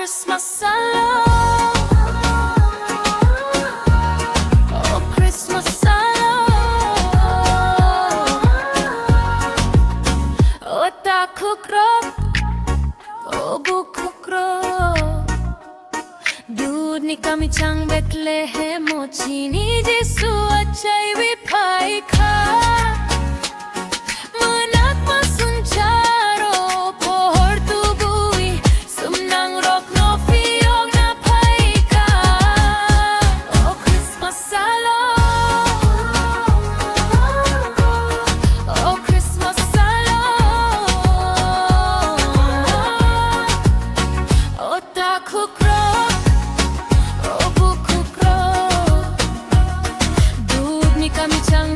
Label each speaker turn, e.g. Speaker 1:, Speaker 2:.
Speaker 1: Christmas Salo. Oh, Christmas Salo. Oh, ta Kokborok. Oh, bu Kokborok. दूध निकामी चांग Bethlehem o chini Jesu achai vipai kha manak masun charo pohor tu bui sumnang rok no fiog na pai ka. Oh, Christmas Salo. Oh, Christmas Salo. Oh, ta Kokborok. Kami chang